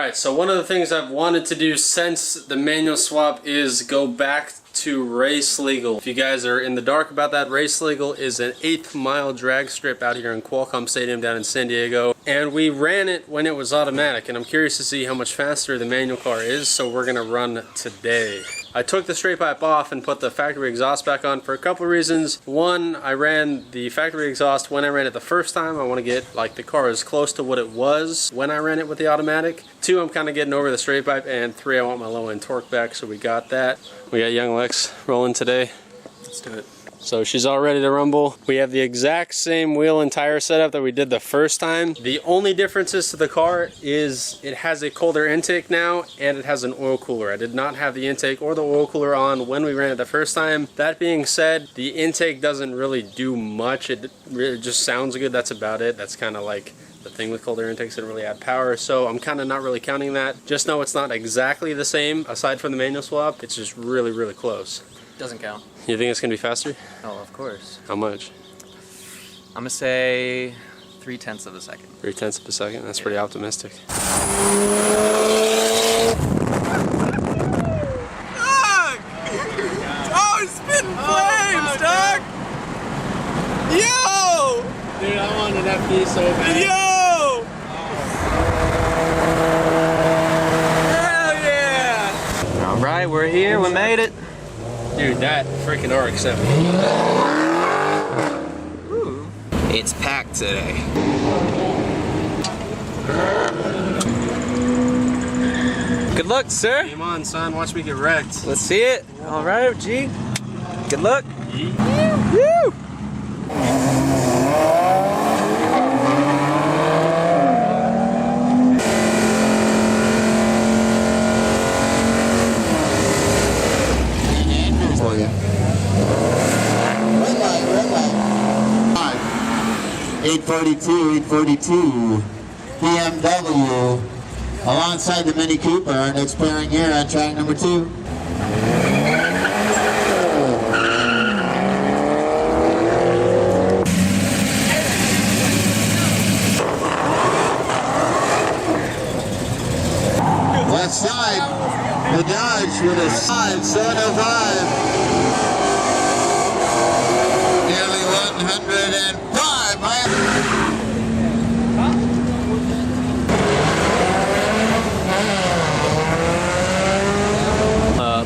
Alright, so one of the things I've wanted to do since the manual swap is go back to Racelegal. If you guys are in the dark about that, Racelegal is an 8th mile drag strip out here in Qualcomm Stadium down in San Diego. And we ran it when it was automatic, and I'm curious to see how much faster the manual car is, so we're gonna run today. I took the straight pipe off and put the factory exhaust back on for a couple of reasons. One, I ran the factory exhaust when I ran it the first time. I want to get like the car as close to what it was when I ran it with the automatic. Two, I'm kind of getting over the straight pipe. And three, I want my low end torque back, so we got that. We got young Lex rolling today. Let's do it. So she's all ready to rumble. We have the exact same wheel and tire setup that we did the first time. The only differences to the car is it has a colder intake now and it has an oil cooler. I did not have the intake or the oil cooler on when we ran it the first time. That being said, the intake doesn't really do much. It just sounds good. That's about it. That's kind of like the thing with colder intakes, didn't really add power, so I'm kind of not really counting that. Just know it's not exactly the same aside from the manual swap. It's just really, really close. Doesn't count. You think it's gonna be faster? Oh, of course. How much? I'm gonna say 0.3 of a second. 0.3 of a second? That's pretty optimistic. Fuck! Oh, it's spitting flames, dog! Yo! Dude, I want an FD so bad. Yo! Hell yeah! All right, we're here. We made it. Dude, that freaking RX-7. It's packed today. Good luck, sir. Game on, son. Watch me get wrecked. Let's see it. All right, G. Good luck. Woo! For you. Red light, red light. 842 BMW alongside the Mini Cooper, next pairing here on track number 2. Left side, the Dodge with a 705. Nearly 105 miles.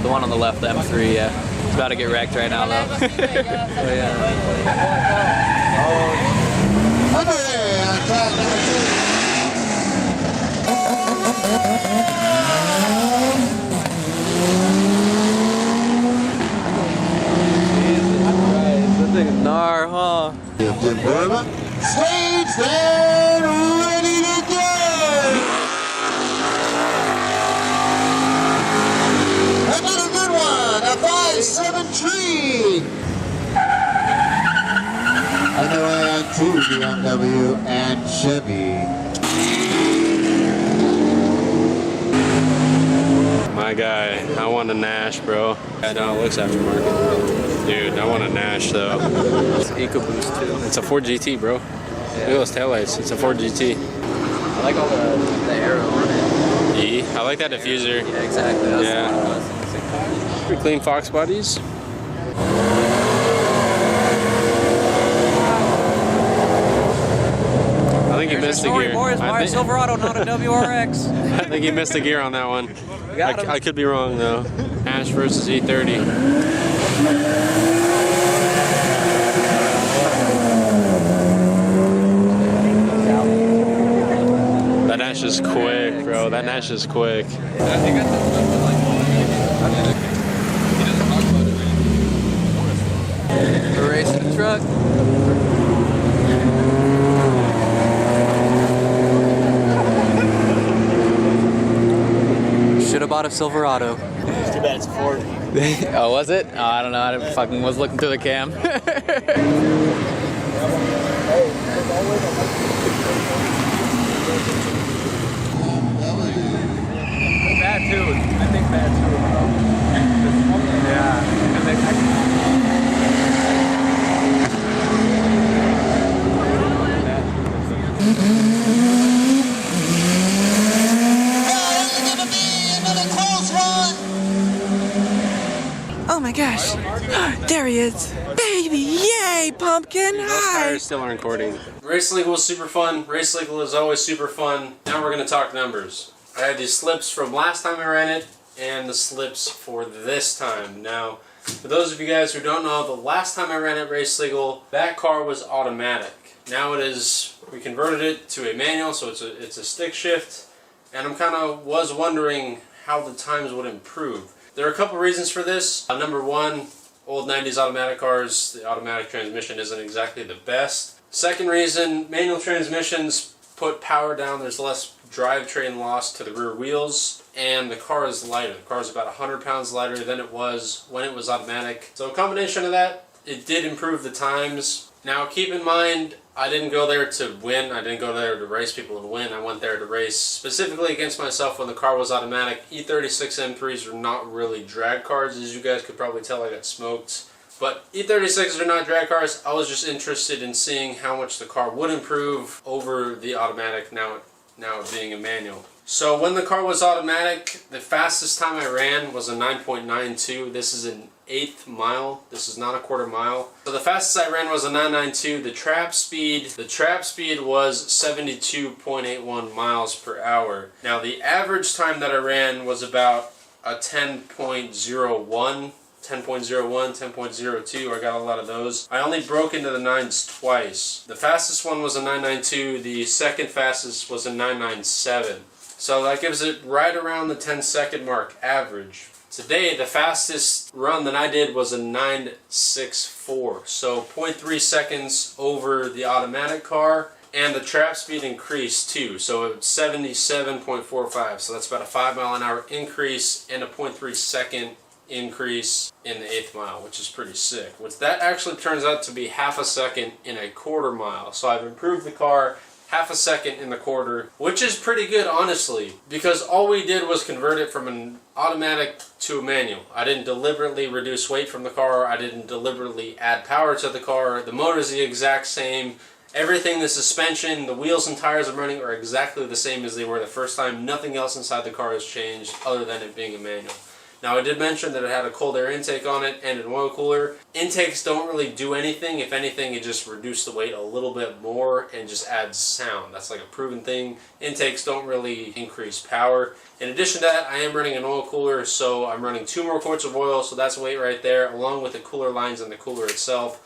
The one on the left, the M3, yeah. It's about to get wrecked right now, though. Oh, yeah. Underway on track number 2. This thing's gnar, huh? Stage there, ready to go! Another good one, a 573! Underway on 2 BMW and Chevy. My guy, I want a Nash, bro. I know it looks aftermarket. Dude, I want a Nash though. It's EcoBoost too. It's a Ford GT, bro. Yeah. Look at those taillights. It's a Ford GT. I like all the arrow on it. E. I like that diffuser. Yeah, exactly. That's Yeah. the one it was. Pretty clean Fox bodies. I think you missed a gear. Boys, why a Silverado, not a WRX? I think you missed a gear on that one. We got him. I could be wrong though. Nash versus E30. That Nash is quick, bro. That Nash is quick. We're racing the truck. Should have bought a Silverado. It's too bad it's a Ford. Oh, was it? Oh, I don't know. I fucking was looking through the cam. Bad too. I think bad too. Yeah. And gosh. There he is. Baby, yay, Pumpkin. Those Hi. tires still aren't recording. Racelegal was super fun. Racelegal is always super fun. Now we're going to talk numbers. I have these slips from last time I ran it and the slips for this time. Now, for those of you guys who don't know, the last time I ran it Racelegal, that car was automatic. Now it is, we converted it to a manual, so it's a stick shift. And I'm kind of was wondering how the times would improve. There are a couple reasons for this. Number one, old 90s automatic cars, the automatic transmission isn't exactly the best. Second reason, manual transmissions put power down, there's less drivetrain loss to the rear wheels, and the car is lighter. The car is about 100 pounds lighter than it was when it was automatic. So a combination of that, it did improve the times. Now keep in mind, I didn't go there to win, I didn't go there to race people and win, I went there to race specifically against myself when the car was automatic. E36 M3s are not really drag cars, as you guys could probably tell I got smoked. But E36s are not drag cars. I was just interested in seeing how much the car would improve over the automatic, now it being a manual. So when the car was automatic, the fastest time I ran was a 9.92. This is an 1/8 mile. This is not a quarter mile. So the fastest I ran was a 992. The trap speed was 72.81 miles per hour. Now the average time that I ran was about a 10.01. 10.02, I got a lot of those. I only broke into the 9s twice. The fastest one was a 992, the second fastest was a 997. So that gives it right around the 10-second mark average. Today, the fastest run that I did was a 964, so 0.3 seconds over the automatic car, and the trap speed increased too, so it's 77.45, so that's about a 5 mile an hour increase and a 0.3 second increase in the 1/8 mile, which is pretty sick. Which that actually turns out to be half a second in a quarter mile. So I've improved the car half a second in the quarter, which is pretty good honestly, because all we did was convert it from an automatic to a manual. I didn't deliberately reduce weight from the car, I didn't deliberately add power to the car, the motor is the exact same. Everything, the suspension, the wheels and tires I'm running are exactly the same as they were the first time. Nothing else inside the car has changed other than it being a manual. Now I did mention that it had a cold air intake on it and an oil cooler. Intakes don't really do anything. If anything, it just reduces the weight a little bit more and just adds sound. That's like a proven thing. Intakes don't really increase power. In addition to that, I am running an oil cooler, so I'm running 2 more quarts of oil, so that's weight right there, along with the cooler lines and the cooler itself.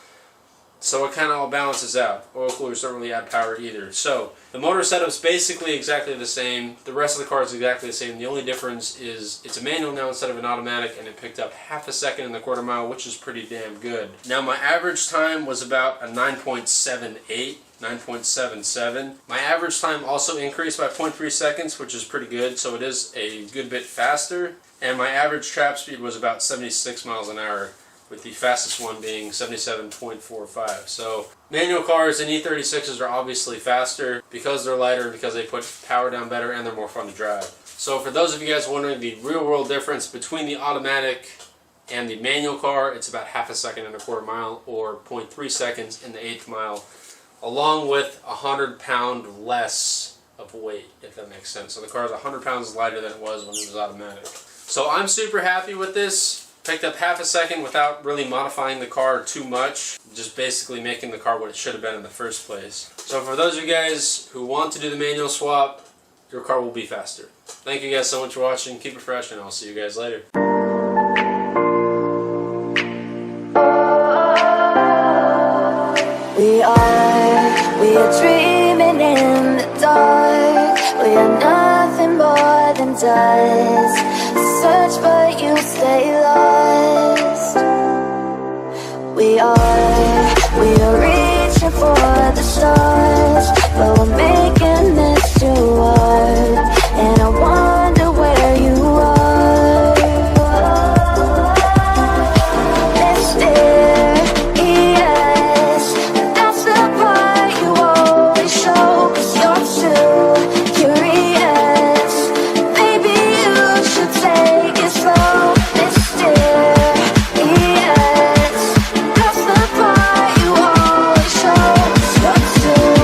So it kind of all balances out. Oil coolers don't really add power either. So the motor setup's basically exactly the same. The rest of the car is exactly the same. The only difference is it's a manual now instead of an automatic, and it picked up half a second in the quarter mile, which is pretty damn good. Now my average time was about a 9.78. 9.77. My average time also increased by 0.3 seconds, which is pretty good, so it is a good bit faster. And my average trap speed was about 76 miles an hour, with the fastest one being 77.45. So manual cars and E36s are obviously faster because they're lighter, because they put power down better, and they're more fun to drive. So for those of you guys wondering the real world difference between the automatic and the manual car, it's about half a second in a quarter mile, or 0.3 seconds in the 1/8 mile, along with 100 pounds less of weight, if that makes sense. So the car is 100 pounds lighter than it was when it was automatic. So I'm super happy with this. Picked up half a second without really modifying the car too much, just basically making the car what it should have been in the first place. So for those of you guys who want to do the manual swap, your car will be faster. Thank you guys so much for watching. Keep it fresh, and I'll see you guys later. We are dreaming in the dark. We are nothing more than dust. Search but you stay lost. We are reaching for the stars, but we're making this too hard. And I wonder where you are. Mysterious, that's the part you always show. 'Cause you're too curious. Maybe you should take it slow. Mysterious, that's the part you always show. 'Cause you're too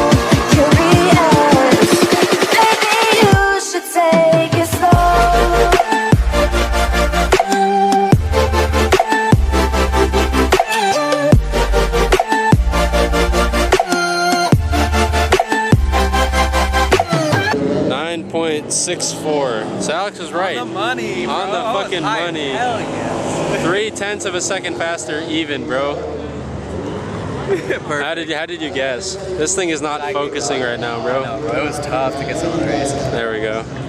1:34. So Alex was right. On the money, bro. On the fucking money. Hell yes. 0.3 of a second faster, even, bro. How did you guess? This thing is not focusing right now, bro. It was tough to get some of the races. There we go.